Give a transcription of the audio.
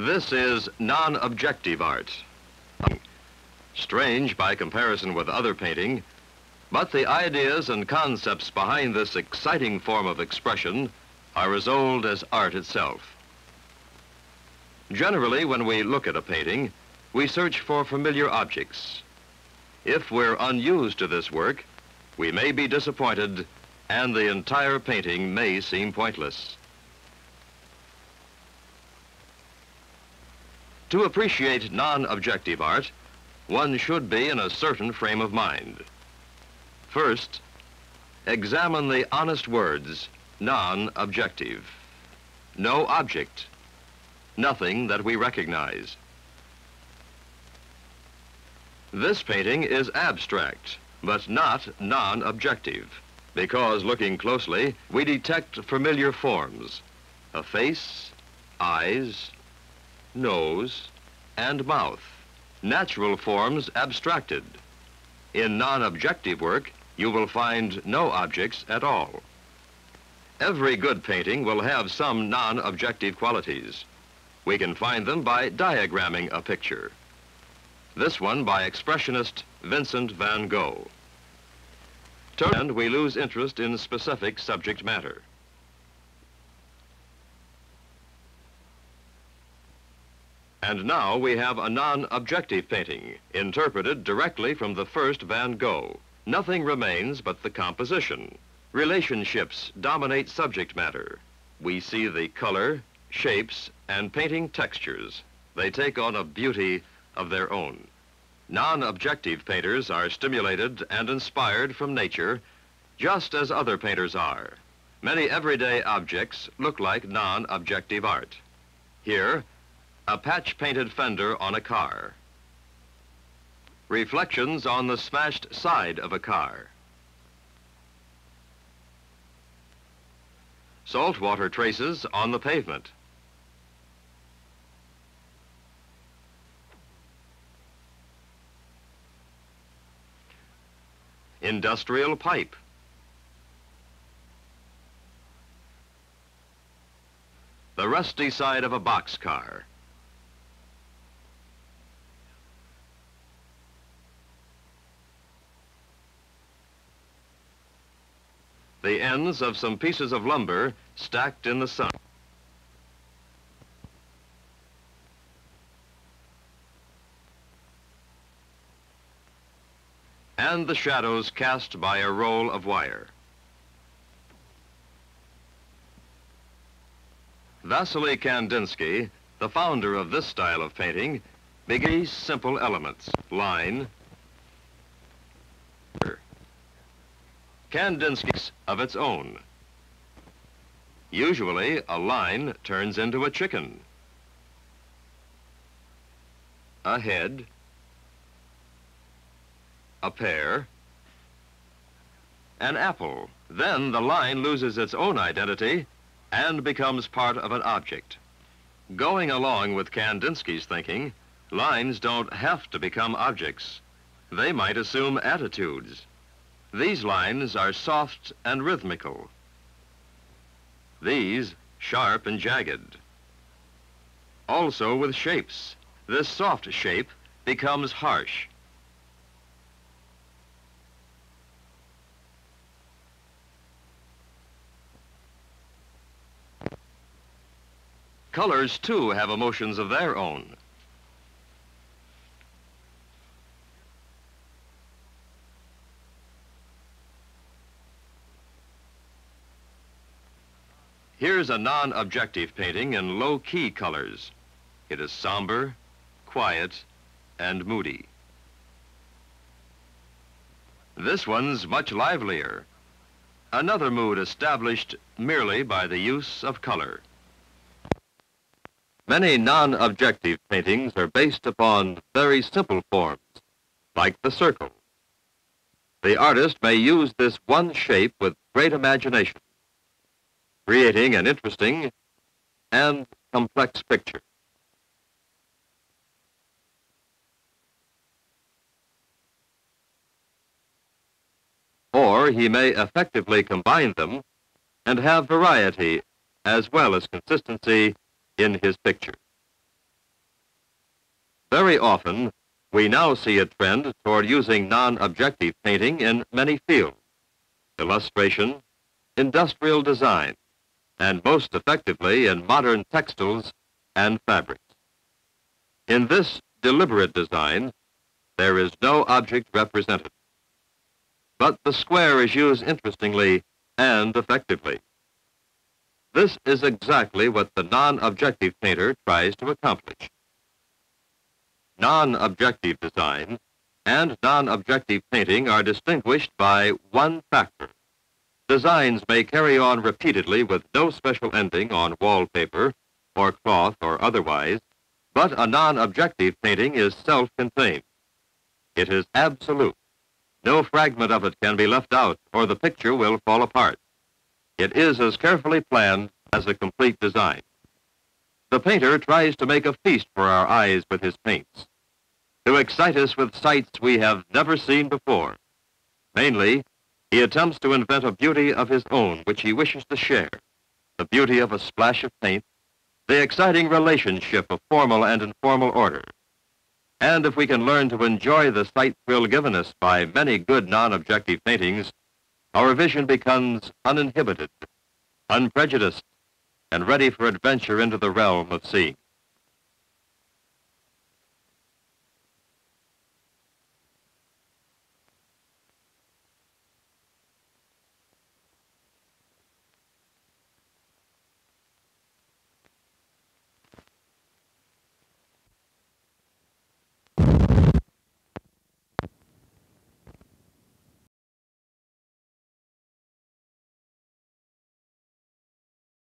This is non-objective art. Strange by comparison with other painting, but the ideas and concepts behind this exciting form of expression are as old as art itself. Generally, when we look at a painting, we search for familiar objects. If we're unused to this work, we may be disappointed and the entire painting may seem pointless. To appreciate non-objective art, one should be in a certain frame of mind. First, examine the honest words, non-objective. No object, nothing that we recognize. This painting is abstract, but not non-objective, because looking closely, we detect familiar forms, a face, eyes, nose, and mouth. Natural forms abstracted. In non-objective work, you will find no objects at all. Every good painting will have some non-objective qualities. We can find them by diagramming a picture. This one by expressionist Vincent van Gogh. And we lose interest in specific subject matter. And now we have a non-objective painting, interpreted directly from the first Van Gogh. Nothing remains but the composition. Relationships dominate subject matter. We see the color, shapes, and painting textures. They take on a beauty of their own. Non-objective painters are stimulated and inspired from nature, just as other painters are. Many everyday objects look like non-objective art. Here, a patch-painted fender on a car. Reflections on the smashed side of a car. Saltwater traces on the pavement. Industrial pipe. The rusty side of a boxcar. The ends of some pieces of lumber stacked in the sun. And the shadows cast by a roll of wire. Vasily Kandinsky, the founder of this style of painting, began simple elements, line, Kandinsky's of its own. Usually, a line turns into a chicken, a head, a pear, an apple. Then the line loses its own identity and becomes part of an object. Going along with Kandinsky's thinking, lines don't have to become objects. They might assume attitudes. These lines are soft and rhythmical. These sharp and jagged. Also with shapes. This soft shape becomes harsh. Colors, too, have emotions of their own. Here's a non-objective painting in low-key colors. It is somber, quiet, and moody. This one's much livelier. Another mood established merely by the use of color. Many non-objective paintings are based upon very simple forms, like the circle. The artist may use this one shape with great imagination, creating an interesting and complex picture. Or he may effectively combine them and have variety as well as consistency in his picture. Very often, we now see a trend toward using non-objective painting in many fields: illustration, industrial design, and most effectively in modern textiles and fabrics. In this deliberate design, there is no object represented, but the square is used interestingly and effectively. This is exactly what the non-objective painter tries to accomplish. Non-objective design and non-objective painting are distinguished by one factor. Designs may carry on repeatedly with no special ending on wallpaper or cloth or otherwise, but a non-objective painting is self-contained. It is absolute. No fragment of it can be left out or the picture will fall apart. It is as carefully planned as a complete design. The painter tries to make a feast for our eyes with his paints, to excite us with sights we have never seen before. Mainly, he attempts to invent a beauty of his own which he wishes to share, the beauty of a splash of paint, the exciting relationship of formal and informal order. And if we can learn to enjoy the sight thrill given us by many good non-objective paintings, our vision becomes uninhibited, unprejudiced, and ready for adventure into the realm of seeing.